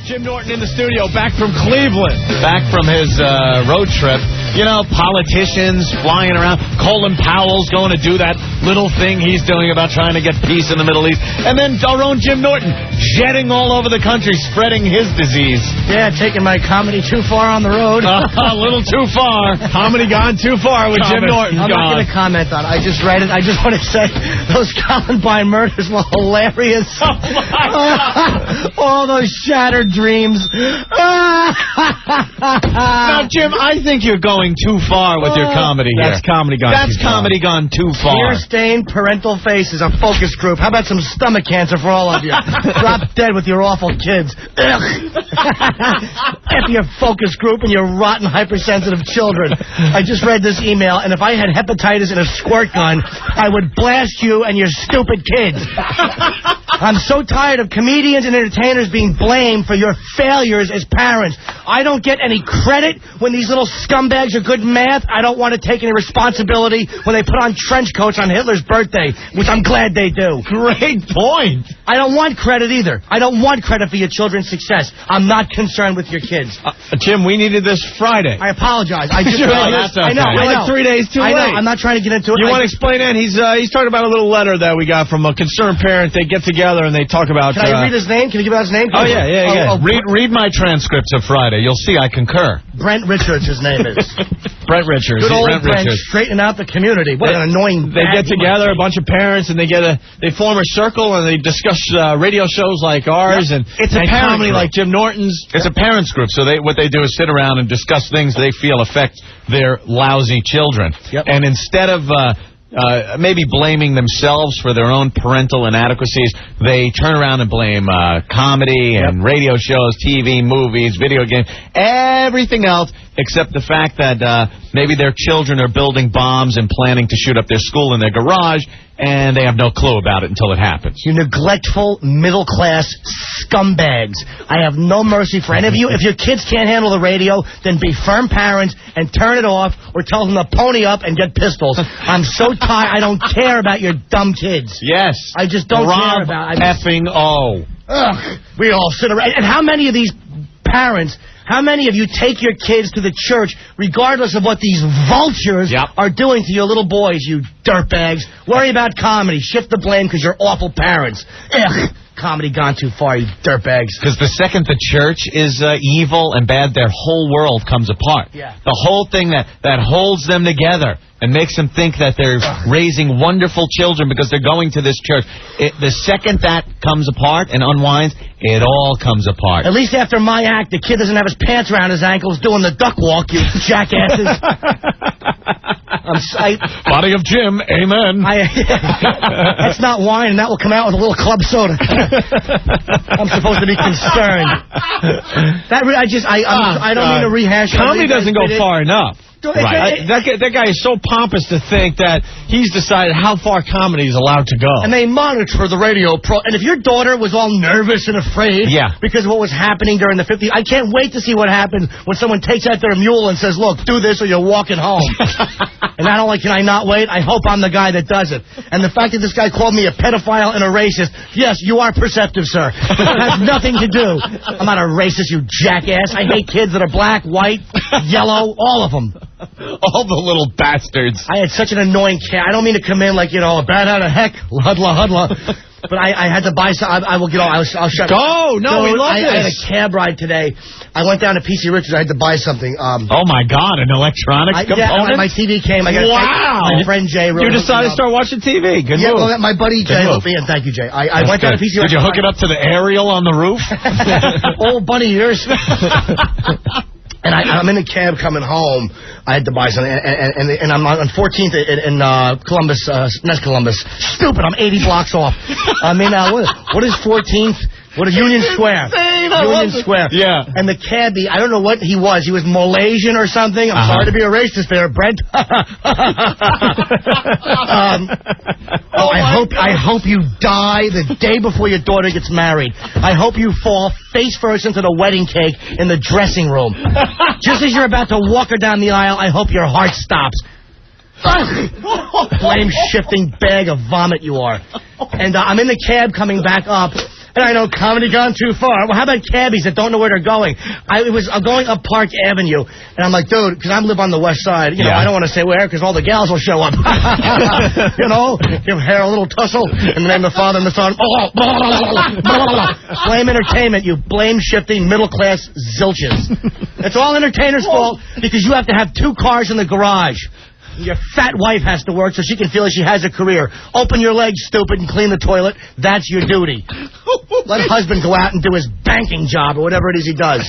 Jim Norton in the studio, back from Cleveland. Back from his road trip. You know, politicians flying around. Colin Powell's going to do that little thing he's doing about trying to get peace in the Middle East. And then our own Jim Norton jetting all over the country, spreading his disease. Yeah, taking my comedy too far on the road. A little too far. Comedy gone too far with Jim Norton. I'm not going to comment on it. I just read it. I just want to say those Columbine murders were hilarious. Oh, my God. All those shattered dreams. Now, Jim, I think you're going too far with your comedy here. That's comedy gone That's too far. comedy gone too far. Tear-stained parental faces, a focus group. How about some stomach cancer for all of you? Drop dead with your awful kids. After your focus group and your rotten, hypersensitive children. I just read this email, and if I had hepatitis and a squirt gun, I would blast you and your stupid kids. I'm so tired of comedians and entertainers being blamed for your failures as parents. I don't get any credit when these little scumbags are good in math. I don't want to take any responsibility when they put on trench coats on Hitler's birthday, which I'm glad they do. Great point. I don't want credit either. I don't want credit for your children's success. I'm not concerned with your kids. Jim, we needed this Friday. I apologize. I just Sure, that's okay. I know. You're like 3 days too late. late. I'm not trying to get into it. You want to explain that? He's talking about a little letter that we got from a concerned parent. They get together and they talk about... Can I read his name? Can you give out his name? Oh, yeah. Read my transcripts of Friday. You'll see I concur. Brent Richards, his name is. Brent Richards. Good old Brent Richards. Straightening out the community. What an annoying... They get together, a bunch of parents, and they form a circle, and they discuss radio shows like ours, and it's a comedy like Jim Norton's. It's a parents group, so what they do is sit around and discuss things they feel affect their lousy children. Yep. And instead of... maybe blaming themselves for their own parental inadequacies, they turn around and blame comedy and radio shows, TV, movies, video games, everything else except the fact that maybe their children are building bombs and planning to shoot up their school in their garage, and they have no clue about it until it happens. You neglectful, middle-class scumbags. I have no mercy for any of you. If your kids can't handle the radio, then be firm parents and turn it off or tell them to pony up and get pistols. I'm so tired. I don't care about your dumb kids. Yes. I just don't care about it. Effing O. Ugh. We all sit around. And how many of these parents... How many of you take your kids to the church regardless of what these vultures are doing to your little boys, you dirtbags? Worry about comedy. Shift the blame because you're awful parents. Ugh. Comedy gone too far, you dirtbags. Because the second the church is evil and bad, their whole world comes apart. Yeah. The whole thing that holds them together and makes them think that they're raising wonderful children because they're going to this church. The second that comes apart and unwinds, it all comes apart. At least after my act, the kid doesn't have his pants around his ankles doing the duck walk, you jackasses. Body of Jim, amen. That's not wine, and that will come out with a little club soda. I'm supposed to be concerned. I don't mean to rehash. Comedy doesn't go far enough. Right. That guy is so pompous to think that he's decided how far comedy is allowed to go. And they monitor the radio and if your daughter was all nervous and afraid because of what was happening during the 50s, I can't wait to see what happens when someone takes out their mule and says, look, do this or you're walking home. And not only can I not wait, I hope I'm the guy that does it. And the fact that this guy called me a pedophile and a racist, yes, you are perceptive, sir. It has nothing to do. I'm not a racist, you jackass. I hate kids that are black, white, yellow, all of them. All the little bastards. I had such an annoying cat. I don't mean to come in like, a bat out of heck, hudla. But I had to buy some. I will get on. I'll shut up. Go! No, we love this. I had a cab ride today. I went down to PC Richards. I had to buy something. Oh, my God, an electronics component? Yeah, my TV came. I got my friend Jay. You decided to start watching TV. Good move. Well, my buddy Jay hooked me in. Thank you, Jay. I went down to PC Richards. Did you hook it up to the aerial on the roof? Old bunny ears. And I'm in a cab coming home. I had to buy something, and I'm on 14th in Columbus, not Columbus. Stupid, I'm 80 blocks off. I mean, what is 14th? What is Union Square? Union Square. Yeah. And the cabbie, I don't know what he was. He was Malaysian or something. I'm sorry to be a racist there, Brent. I hope you die the day before your daughter gets married. I hope you fall face first into the wedding cake in the dressing room. Just as you're about to walk her down the aisle, I hope your heart stops. Flame-shifting bag of vomit you are. And I'm in the cab coming back up. And I know comedy gone too far. Well, how about cabbies that don't know where they're going? I was going up Park Avenue, and I'm like, dude, because I live on the west side. You know, I don't want to say where because all the gals will show up. You know, give hair a little tussle, in the name of the Father and the Son. Blame entertainment, you blame-shifting middle-class zilches. It's all entertainers' fault because you have to have 2 cars in the garage. Your fat wife has to work so she can feel like she has a career. Open your legs, stupid, and clean the toilet. That's your duty. Let husband go out and do his banking job or whatever it is he does.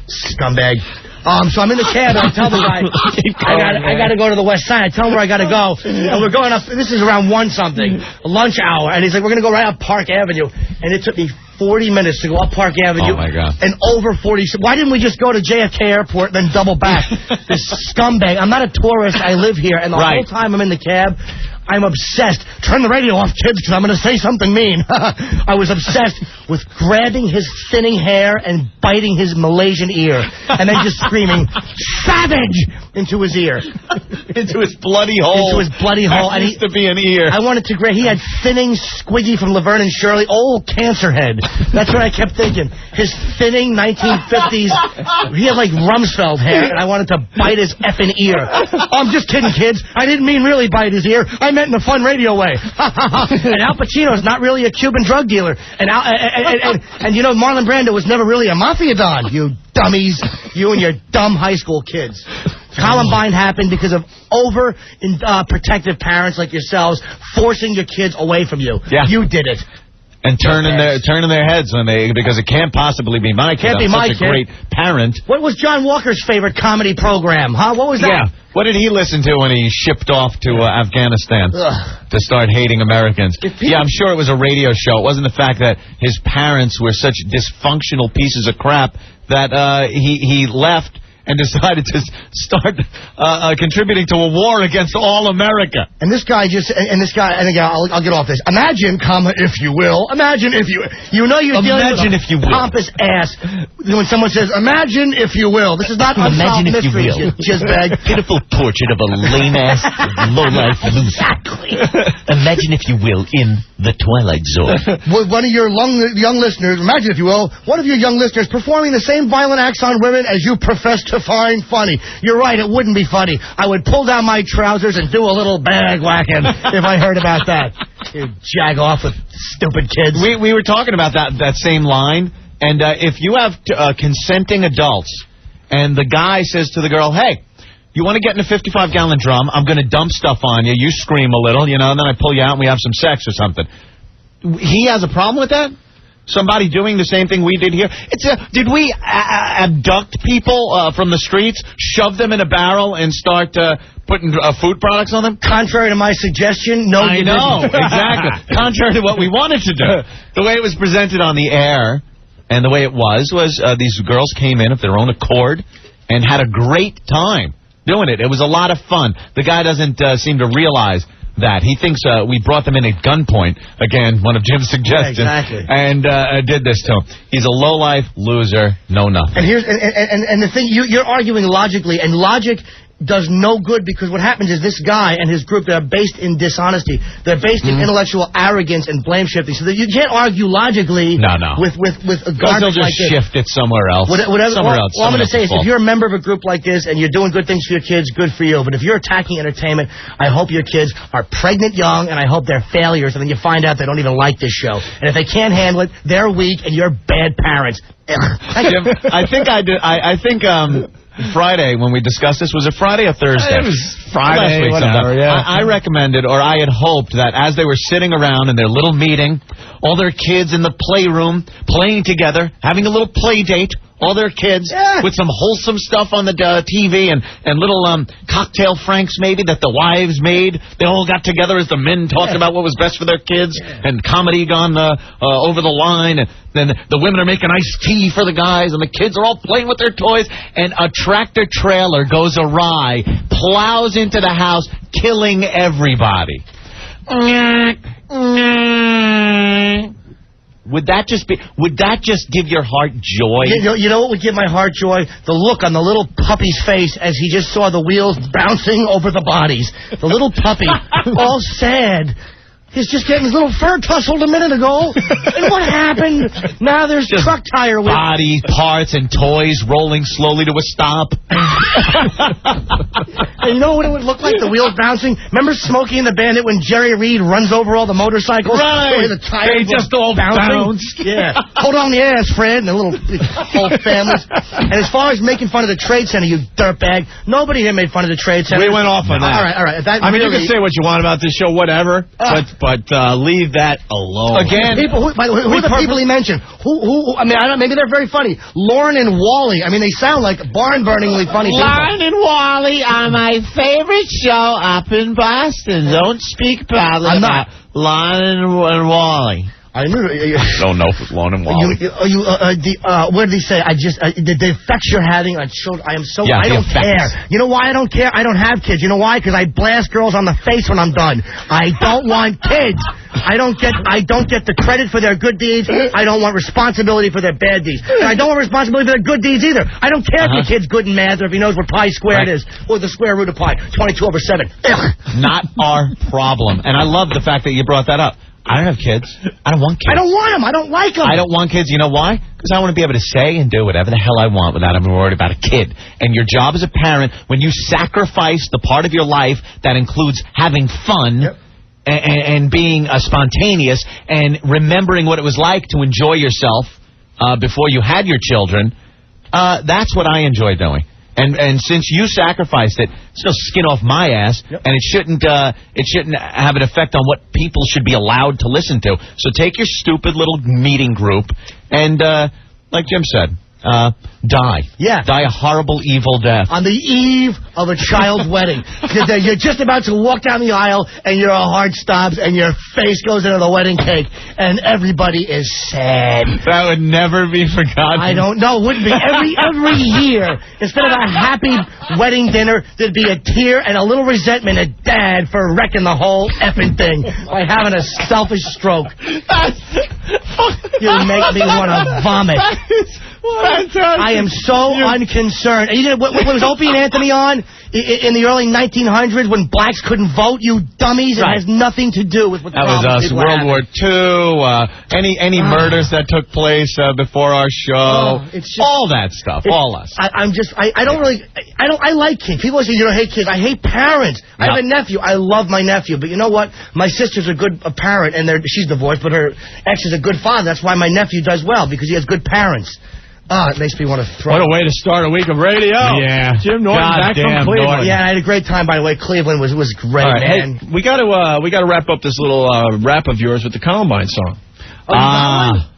Scumbag. So I'm in the cab, and I tell the guy, I got to go to the west side. I tell him where I got to go. And we're going up, this is around 1-something, lunch hour. And he's like, we're going to go right up Park Avenue. And it took me 40 minutes to go up Park Avenue. Oh, my God. And over 40. Why didn't we just go to JFK Airport and then double back? This scumbag. I'm not a tourist. I live here. And the whole time I'm in the cab, I'm obsessed. Turn the radio off, kids, because I'm going to say something mean. I was obsessed with grabbing his thinning hair and biting his Malaysian ear. And then just screaming, savage, into his ear. Into his bloody hole. Into his bloody hole. That used to be an ear. I wanted to grab. He had thinning Squiggy from Laverne and Shirley. Old cancer head. That's what I kept thinking. His thinning 1950s. He had like Rumsfeld hair, and I wanted to bite his effing ear. I'm just kidding, kids. I didn't mean really bite his ear. I meant in a fun radio way. And Al Pacino's not really a Cuban drug dealer. And you know, Marlon Brando was never really a mafia don. You dummies. You and your dumb high school kids. Columbine happened because of protective parents like yourselves forcing your kids away from you. Yeah. You did it. And turning their heads because it can't possibly be my kid. Can't be my kid. Such a great parent. What was John Walker's favorite comedy program? Huh? What was that? Yeah. What did he listen to when he shipped off to Afghanistan to start hating Americans? Yeah, I'm sure it was a radio show. It wasn't the fact that his parents were such dysfunctional pieces of crap that he left and decided to start contributing to a war against all America. And this guy and again, I'll get off this. Imagine, if you will. Imagine if you know you're dealing with a pompous ass when someone says, imagine if you will. This is not Unsolved Mysteries, you jizzbag. Pitiful portrait of a lame-ass, low-life loser. Exactly. Imagine, if you will, in the Twilight Zone. With one of your young listeners, imagine, if you will, one of your young listeners performing the same violent acts on women as you profess to find funny. You're right, it wouldn't be funny. I would pull down my trousers and do a little bag whacking if I heard about that. You jag off with stupid kids. We were talking about that same line, and if you have consenting adults, and the guy says to the girl, hey, you want to get in a 55-gallon drum, I'm going to dump stuff on you, you scream a little, and then I pull you out and we have some sex or something. He has a problem with that? Somebody doing the same thing we did here? Did we abduct people from the streets, shove them in a barrel, and start putting food products on them? Contrary to my suggestion, no, I know, exactly. Contrary to what we wanted to do. The way it was presented on the air, and the way it was these girls came in of their own accord and had a great time doing it. It was a lot of fun. The guy doesn't seem to realize that. He thinks we brought them in at gunpoint. Again, one of Jim's suggestions. Yeah, exactly. And did this to him. He's a low-life loser, know nothing. And here's and the thing, you're arguing logically, and logic does no good, because what happens is this guy and his group, they're based in dishonesty. They're based in intellectual arrogance and blame shifting. So that you can't argue logically with a garbage like this. Shift it somewhere else. Somewhere else. All I'm going to say is, if you're a member of a group like this and you're doing good things for your kids, good for you. But if you're attacking entertainment, I hope your kids are pregnant young, and I hope they're failures, and then you find out they don't even like this show. And if they can't handle it, they're weak, and you're bad parents. Jim, I think Friday, when we discussed this, was it Friday or Thursday? It was Friday, last week, whatever, yeah. I recommended, or I had hoped, that as they were sitting around in their little meeting, all their kids in the playroom, playing together, having a little play date, all their kids, with some wholesome stuff on the TV, and little cocktail franks maybe that the wives made. They all got together as the men talked about what was best for their kids, and comedy gone over the line, and then the women are making iced tea for the guys, and the kids are all playing with their toys, and a tractor trailer goes awry, plows into the house, killing everybody. Would that just give your heart joy? You know what would give my heart joy? The look on the little puppy's face as he just saw the wheels bouncing over the bodies. The little puppy, all sad. He's just getting his little fur tussled a minute ago. And what happened? Now there's just truck tire with body parts and toys rolling slowly to a stop. And you know what it would look like? The wheels bouncing. Remember Smokey and the Bandit when Jerry Reed runs over all the motorcycles? Right. The tires they just all bounce. Yeah. Hold on the ass, Fred. And the little whole families. And as far as making fun of the Trade Center, you dirtbag, nobody here made fun of the Trade Center. We went off on that. All right. I mean, you can say what you want about this show, whatever, but leave that alone. Again, by the way, who are the people he mentioned? Who? I mean, maybe they're very funny. Lauren and Wally. I mean, they sound like barn-burningly funny people. Lauren and Wally are my favorite show up in Boston. Don't speak badly about Lauren and Wally. I knew. Don't know if it's Lauren and Wally. What did he say? The effects you're having on children. I am so. Yeah, I don't care. You know why I don't care? I don't have kids. You know why? Because I blast girls on the face when I'm done. I don't want kids. I don't get the credit for their good deeds. I don't want responsibility for their bad deeds. And I don't want responsibility for their good deeds either. I don't care if your kid's good in math or if he knows what pi squared is or the square root of pi. 22/7. Not our problem. And I love the fact that you brought that up. I don't have kids. I don't want kids. I don't want them. I don't like them. I don't want kids. You know why? Because I want to be able to say and do whatever the hell I want without having to worry about a kid. And your job as a parent, when you sacrifice the part of your life that includes having fun and being spontaneous and remembering what it was like to enjoy yourself before you had your children, that's what I enjoy doing. And since you sacrificed it, it's no skin off my ass, and it shouldn't have an effect on what people should be allowed to listen to. So take your stupid little meeting group and, like Jim said, die. Yeah. Die a horrible, evil death. On the eve of a child's wedding. You're just about to walk down the aisle, and your heart stops, and your face goes into the wedding cake, and everybody is sad. That would never be forgotten. I don't know. It wouldn't be. Every year, instead of a happy wedding dinner, there'd be a tear and a little resentment at Dad for wrecking the whole effing thing by having a selfish stroke. You make me want to vomit. I am so unconcerned. What was Opie and Anthony on in the early 1900s when blacks couldn't vote? You dummies! It has nothing to do with what the that was us. World War II. Any murders that took place before our show. All that stuff. All us. I like kids. People say you don't hate kids. I hate parents. I have a nephew. I love my nephew, but you know what? My sister's a good parent, and she's divorced, but her ex is a good father. That's why my nephew does well because he has good parents. It makes me want to throw. What a way to start a week of radio. Yeah. Jim Norton back from Cleveland. Norton. Yeah, I had a great time, by the way. Cleveland was great, man. Hey, we got to wrap up this little rap of yours with the Columbine song.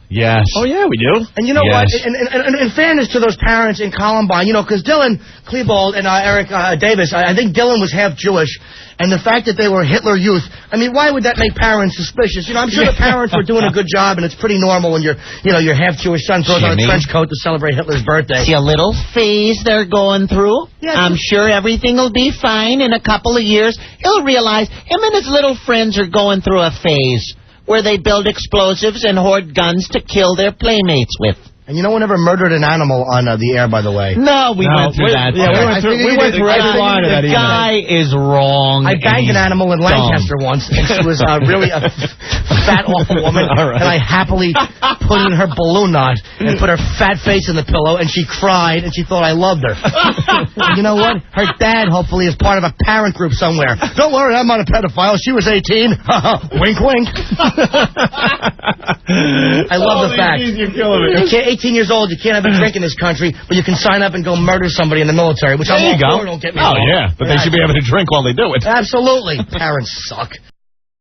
Yes. Oh, yeah, we do. And you know what? And in fairness to those parents in Columbine, because Dylan Klebold and Eric Davis, I think Dylan was half Jewish, and the fact that they were Hitler Youth, I mean, why would that make parents suspicious? I'm sure the parents were doing a good job, and it's pretty normal when your half Jewish son throws on a trench coat to celebrate Hitler's birthday. See a little phase they're going through. Yeah, I'm sure everything will be fine in a couple of years. He'll realize him and his little friends are going through a phase where they build explosives and hoard guns to kill their playmates with. And no one ever murdered an animal on the air, by the way. No, we went through that. Yeah, we went through every line of that. The guy is wrong. I banged an animal in Lancaster once, and she was really a fat, awful woman. And I happily put in her balloon knot and put her fat face in the pillow, and she cried, and she thought I loved her. And you know what? Her dad, hopefully, is part of a parent group somewhere. Don't worry, I'm not a pedophile. She was 18. Wink, wink. I love the fact. You're killing me. 18 years old, you can't have a drink in this country, but you can sign up and go murder somebody in the military, which I'm all for, don't get me wrong. Oh, yeah, but they should be able to drink while they do it. Absolutely. Parents suck.